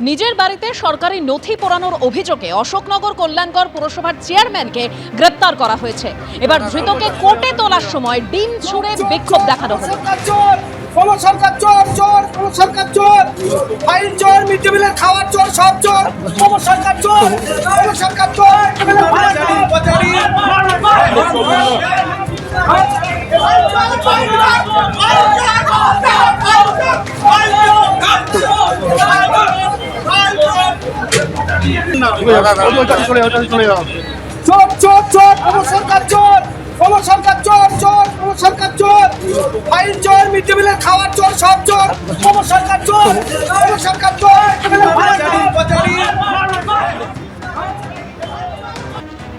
নিজের বাড়িতে সরকারি নথি পোড়ানোর অভিযোগে অশোকনগর কল্যাণগড় পুরসভার চেয়ারম্যানকে গ্রেপ্তার করা হয়েছে। এবার ধৃতকে কোর্টে তোলার সময় ডিম ছুঁড়ে বিক্ষোভ দেখানো হলো। সরকার চোর চোর, সরকার চোর, ফাইল চোর, মিড ডে মিলের খাওয়ার চোর, সব চোর, সরকার চোর, সরকার চোর। চোর চোর চোর, সরকার চোর, সরকার চোর চোর, সরকার চোর, ফাইল চোর, মিড ডে মিলের খাওয়ার চোর, সব চোর, সরকার চোর, সরকার চোর।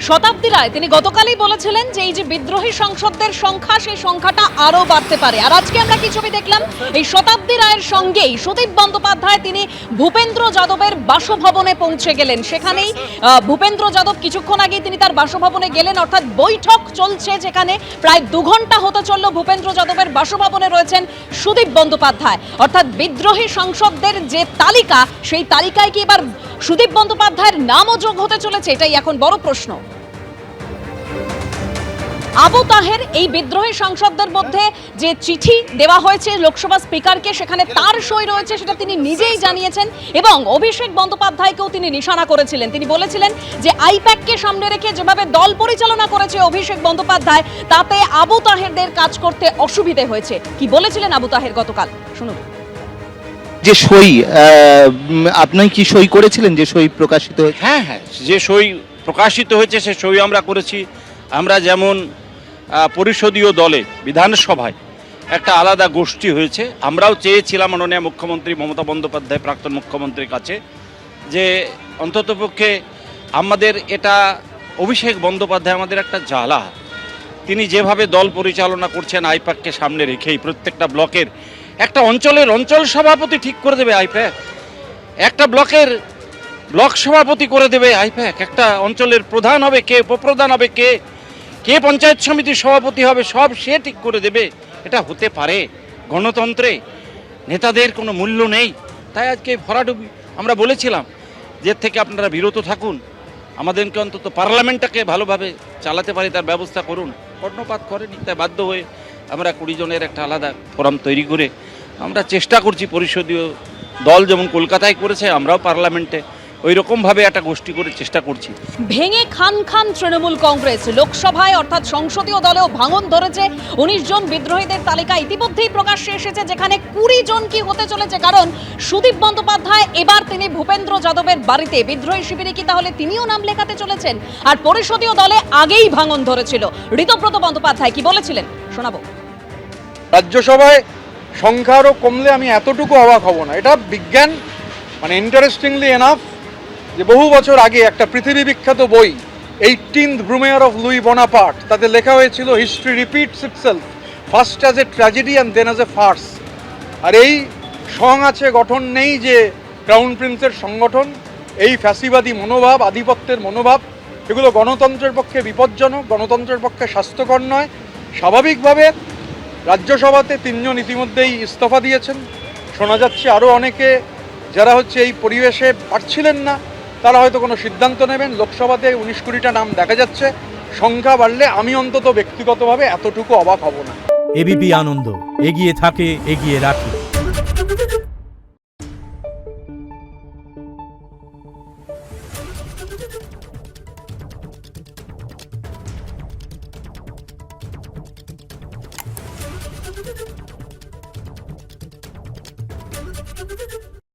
শতাব্দী রায় তিনি গতকালই বলেছিলেন যে এই যে বিদ্রোহী সংসদদের সংখ্যা, সেই সংখ্যাটা আরো বাড়তে পারে। আর আজকে আমরা কি ছবি দেখলাম, এই শতাব্দী রায়ের সঙ্গেই সুদীপ বন্দ্যোপাধ্যায় তিনি ভূপেন্দ্র যাদবের বাসভবনে পৌঁছে গেলেন। সেখানেই ভূপেন্দ্র যাদব কিছুক্ষণ আগেই তিনি তার বাসভবনে গেলেন, অর্থাৎ বৈঠক চলছে যেখানে প্রায় 2 ঘন্টা হতে চলল। ভূপেন্দ্র যাদবের বাসভবনে রয়েছেন সুদীপ বন্দ্যোপাধ্যায়। অর্থাৎ বিদ্রোহী সংসদদের যে তালিকা, সেই তালিকায় কি এবার সুদীপ বন্দ্যোপাধ্যায়ের নামও যোগ হতে চলেছে? এটাই এখন বড় প্রশ্ন। আবু তাহের এই বিদ্রোহী সংসদদের মধ্যে যে চিঠি দেওয়া হয়েছে লোকসভা স্পিকারকে, সেখানে তার সই রয়েছে, সেটা তিনি নিজেই জানিয়েছেন। এবং অভিষেক বন্দ্যোপাধ্যায়কেও তিনি নিশানা করেছিলেন। তিনি বলেছিলেন যে আইপ্যাককে সামনে রেখে যেভাবে দল পরিচালনা করেছে অভিষেক বন্দ্যোপাধ্যায়, তাতে আবু তাহেরদের কাজ করতে অসুবিধে হয়েছে। কি বলেছিলেন আবু তাহের গতকাল, শুনুন। যে সই, আপনি কি সই করেছিলেন? যে সই প্রকাশিত হয়েছে? হ্যাঁ, যে সই প্রকাশিত হয়েছে সে সই আমরা করেছি। আমরা যেমন পরিষদীয় দলে বিধানসভায় একটা আলাদা গোষ্ঠী হয়েছে, আমরাও চেয়েছিলাম মাননীয় মুখ্যমন্ত্রী মমতা বন্দ্যোপাধ্যায় প্রাক্তন মুখ্যমন্ত্রীর কাছে যে অন্ততপক্ষে আমাদের এটা অভিষেক বন্দ্যোপাধ্যায় আমাদের একটা জ্বালা। তিনি যেভাবে দল পরিচালনা করছেন আইপ্যাককে সামনে রেখেই, প্রত্যেকটা ব্লকের একটা অঞ্চলের অঞ্চল সভাপতি ঠিক করে দেবে আইপ্যাক, একটা ব্লকের ব্লক সভাপতি করে দেবে আইপ্যাক, একটা অঞ্চলের প্রধান হবে কে, উপপ্রধান হবে কে, কে পঞ্চায়েত সমিতির সভাপতি হবে, সব সে ঠিক করে দেবে। এটা হতে পারে? গণতন্ত্রে নেতাদের কোনো মূল্য নেই। তাই আজকে ভরাডুবি আমরা বলেছিলাম যে থেকে আপনারা বিরত থাকুন, আমাদেরকে অন্তত পার্লামেন্টটাকে ভালোভাবে চালাতে পারি তার ব্যবস্থা করুন। কর্ণপাত করেনি, তাই বাধ্য হয়ে আমরা 20 জনের একটা আলাদা ফোরাম তৈরি করে আমরা চেষ্টা করছি, পরিষদীয় দল যেমন কলকাতায় করেছে, আমরাও পার্লামেন্টে ওই রকমভাবে একটা গোষ্ঠী করে চেষ্টা করছি। ভেঙে খান খান তৃণমূল কংগ্রেস। লোকসভায় অর্থাৎ সংসদীয় দলেও ভাঙন ধরেছে। 19 জন বিদ্রোহীদের তালিকা ইতিমধ্যেই প্রকাশ্যে এসেছে, যেখানে 20 জন কি হতে চলেছে। কারণ সুদীপ বন্দ্যোপাধ্যায় এবার তিনি ভূপেন্দ্র যাদবের বাড়িতে বিদ্রোহী শিবিরে কি তাহলে তিনিও নাম লেখাতে চলেছেন? আর পরিষদীয় দলে আগেই ভাঙন ধরেছিল। ঋতব্রত বন্দ্যোপাধ্যায় কি বলেছিলেন শোনাবো। রাজ্যসভায় সংখ্যা আরও কমলে আমি এতটুকু অবাক হব না। এটা বিজ্ঞান, মানে ইন্টারেস্টিংলি এনাফ, যে বহু বছর আগে একটা পৃথিবী বিখ্যাত বই 18th ব্রুমেয়ার অফ লুই বোনাপার্ট, তাতে লেখা হয়েছিল history repeats itself first as a tragedy and then as a farce. আর এই সং আছে, গঠন নেই যে ক্রাউন প্রিন্সের সংগঠন, এই ফ্যাসিবাদী মনোভাব, আধিপত্যের মনোভাব, এগুলো গণতন্ত্রের পক্ষে বিপজ্জনক, গণতন্ত্রের পক্ষে স্বাস্থ্যকর নয়। স্বাভাবিকভাবে রাজ্যসভাতে 3 জন ইতিমধ্যেই ইস্তফা দিয়েছেন। শোনা যাচ্ছে আরও অনেকে যারা এই পরিবেশে পারছিলেন না, তারা হয়তো কোনো সিদ্ধান্ত নেবেন। লোকসভাতে 19-20টা নাম দেখা যাচ্ছে। সংখ্যা বাড়লে আমি অন্তত ব্যক্তিগতভাবে এতটুকু অবাক হব না। এবিপি আনন্দ, এগিয়ে থাকে, এগিয়ে রাখে।